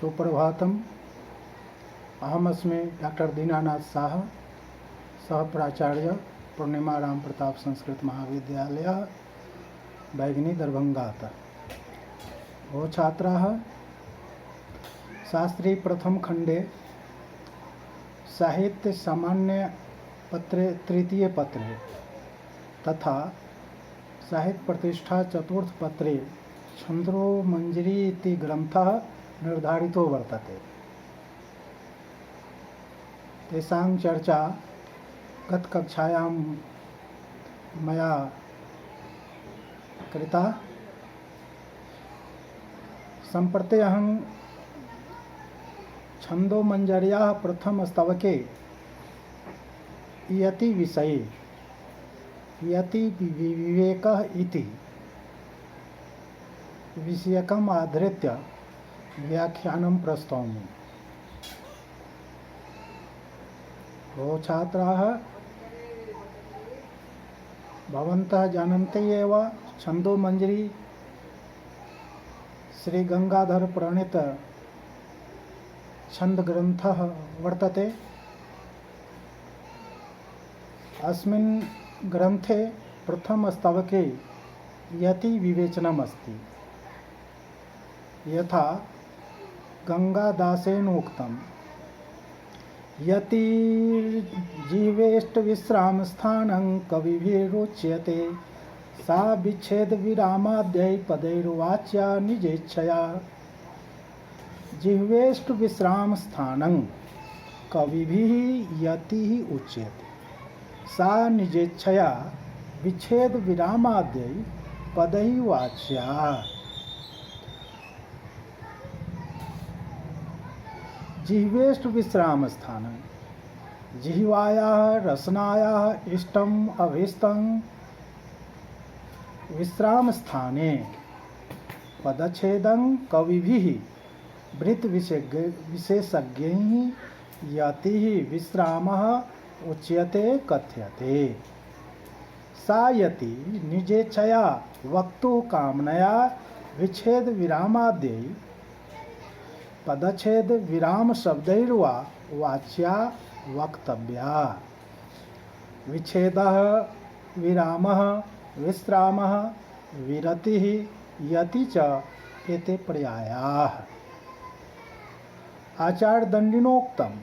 सुप्रभातम। अहमस्मि डॉक्टर दीनानाथ साह, सह प्राचार्य पूर्णिमा राम प्रताप संस्कृत महाविद्यालय बैगनी दरभंगात। वो छात्राः शास्त्री प्रथम खंडे साहित्य सामान्य पत्रे तृतीय पत्रे तथा साहित्य प्रतिष्ठा चतुर्थ पत्रे छंदो मंजरी इति ग्रंथः निर्धारितो वर्तते। तेषां चर्चा गतकक्षायां मया कृता। सम्प्रति अहं छंदो मंजर्याः प्रथम स्तवके यति विषये यति विवेकः इति विषयकम् आधृत्य व्याख्यानं प्रस्तौमि। वो छात्राः भवन्तः जानन्ति एव छंदो मंजरी श्री गंगाधर प्रणीत छंद ग्रंथः वर्तते। अस्मिन् ग्रंथे प्रथम स्तवके यति विवेचनम् अस्ति। यथा गंगादासेन उक्तम्, यतिर्जीवेष्ट विश्राम स्थानं कविभिरुच्यते, सा विच्छेद विरामाद्यै पदैर्वाच्या निजेच्छया। जिह्वेष्ट विश्राम स्थानं कविभिः यतिः उच्यते, सा निजेच्छया विच्छेद विरामाद्यै पदैः वाच्या। जिह्वेष्ट विश्राम स्थानं जिह्वायाः रसनायाः इष्टम् अभीष्टं विश्राम स्थाने पदच्छेदं कविभिः वृत्त विशेषज्ञैः यतिः विश्रामः उच्यते कथ्यते। सा यति निजेच्छया वक्तुः कामनया विच्छेद विरामाद्यै पदच्छेद विराम शब्दैर्वा वाच्या वक्तव्या। विच्छेदः विरामः विश्रामः विरतिः यति च एते पर्यायाः। आचार्यदण्डिनोक्तम्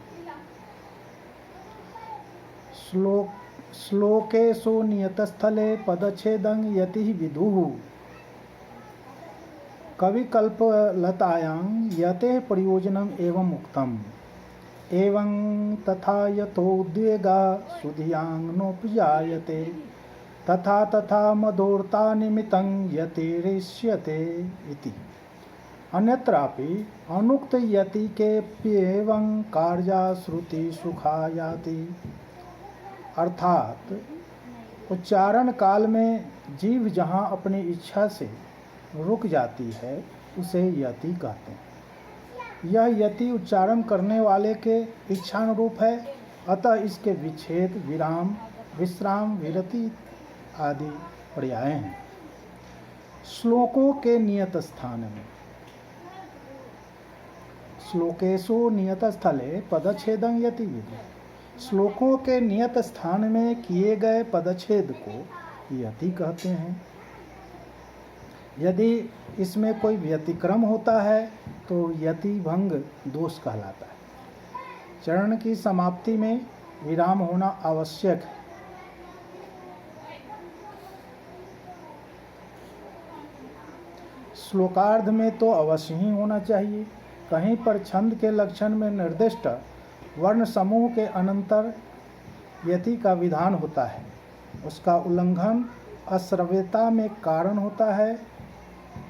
श्लोकेषु नियतस्थले पदच्छेदं यतिः विदुः। कविकल्पलतायां यतेः प्रयोजनम् एवं उक्तम्। एवं तथा यथोद्वेगः सुधियां नोपजायते, तथा तथा मधुरता निमित्तं यतिरिष्यते इति। अन्यत्रापि अनुक्त यति केऽप्येवं कार्या श्रुति सुखायाति। अर्थात उच्चारण काल में जीव जहाँ अपनी इच्छा से रुक जाती है उसे यति कहते हैं। यह यति उच्चारण करने वाले के इच्छानुरूप है, अतः इसके विच्छेद विराम विश्राम विरति आदि पर्याय हैं। श्लोकों के नियत स्थान में श्लोकेषु नियत स्थले पदच्छेदं यति विदुः। श्लोकों के नियत स्थान में किए गए पदच्छेद को यति कहते हैं। यदि इसमें कोई व्यतिक्रम होता है तो यति भंग दोष कहलाता है। चरण की समाप्ति में विराम होना आवश्यक है। श्लोकार्ध में तो अवश्य ही होना चाहिए। कहीं पर छंद के लक्षण में निर्दिष्ट वर्ण समूह के अनंतर यति का विधान होता है, उसका उल्लंघन अश्रव्यता में कारण होता है।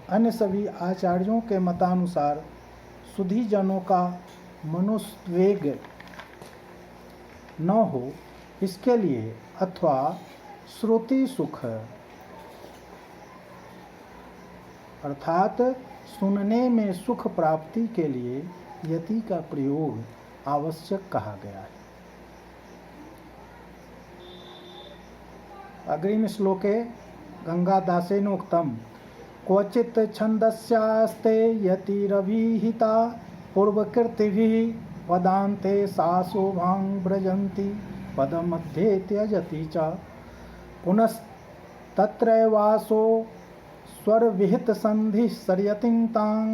अन्य सभी आचार्यों के मतानुसार सुधीजनों का मनोस्वेग न हो इसके लिए अथवा श्रुति सुख अर्थात सुनने में सुख प्राप्ति के लिए यति का प्रयोग आवश्यक कहा गया है। अग्रिम श्लोके गंगादासेनोक्तम् क्वचित् छन्दस्यास्ते यतिरभिहिता पूर्वकृतिभिः पदान्ते सा शोभां व्रजन्ति पदमध्ये त्यजति च पुनस्तत्रैवासो स्वरविहितसन्धिः सरयतिं तां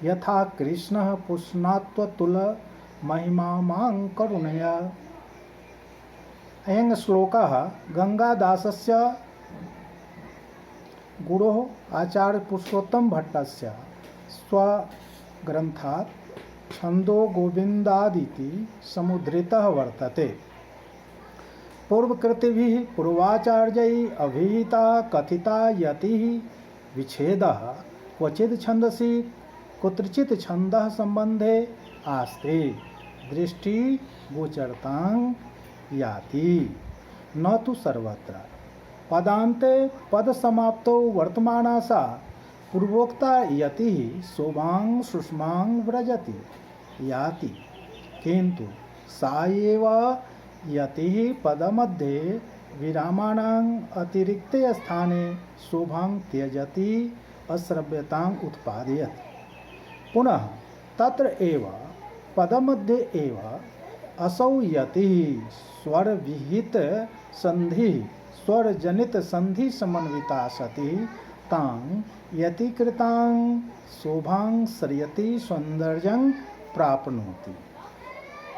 यथा कृष्णः पुष्णात्वतुल महिमा मां करुणया। अयं श्लोकः गंगादासस्य गुरोः आचार्य पुरुषोत्तम भट्टस्य स्वग्रन्थात् छन्दो गोविन्दादिति समुद्धृतः वर्तते। पूर्वकृतिभिः पूर्वाचार्यैः अभिहितः कथिता यतिः विच्छेदः क्वचित् छन्दसि कुत्रचित् छन्दः संबंधे आस्ते दृष्टि गोचरतां याति न तु सर्वत्र। पदान्ते पद समाप्तौ वर्तमाना सा पूर्वोक्ता यतिः शोभां सुषमां व्रजति याति, किन्तु सा एव यतिः पदमध्ये विरामाणां अतिरिक्ते स्थाने शोभां त्यजति अश्रव्यतां उत्पादयति। पुनः तत्र एव पदमध्ये एव असौ यतिः स्वर विहित संधि स्वर जनित संधि समन्विता सति तां यतिकृतां शोभां सरयति सौन्दर्यं प्राप्नोति।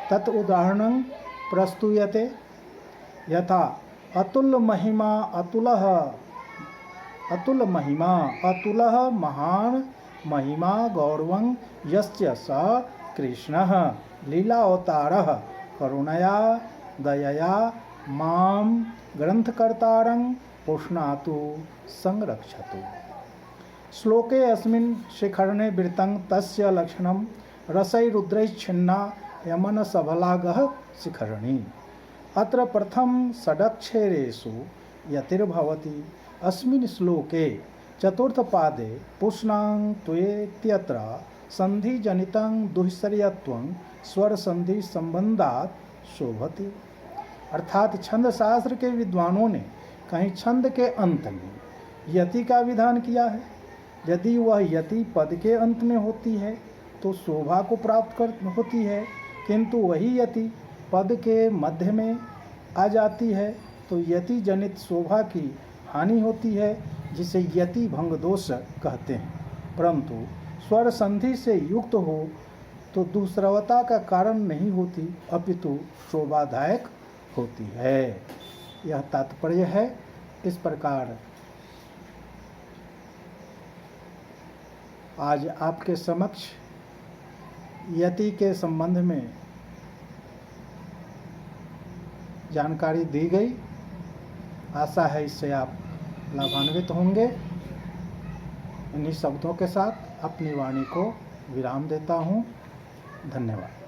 तत् उदाहरणं प्रस्तूयते। यथा अतुल महिमा महान महिमा गौरवं यस्य स कृष्णः लीलावतारः करुणया दयया मां ग्रंथकर्तारं पुष्णातु संरक्षतु। श्लोके अस्मिन् शिखरणे वृत्तं तस्य लक्षणं रसैरुद्रैश्छिन्ना यमनसफलागः शिखरणी। अत्र प्रथम षडक्षरेषु यतिर्भवति। अस्मिन् श्लोके चतुर्थपादे पुष्णां त्वेत्यत्र संधिजनितं दुहिसर्यत्वं स्वरसंधि संबंधात् शोभति। अर्थात छंद शास्त्र के विद्वानों ने कहीं छंद के अंत में यति का विधान किया है। यदि वह यति पद के अंत में होती है तो शोभा को प्राप्त होती है, किंतु वही यति पद के मध्य में आ जाती है तो यति जनित शोभा की हानि होती है, जिसे यति भंग दोष कहते हैं। परंतु स्वर संधि से युक्त हो तो दुस्रवता का कारण नहीं होती, अपितु शोभादायक होती है। यह तात्पर्य है। इस प्रकार आज आपके समक्ष यति के संबंध में जानकारी दी गई। आशा है इससे आप लाभान्वित होंगे। इन्हीं शब्दों के साथ अपनी वाणी को विराम देता हूँ। धन्यवाद।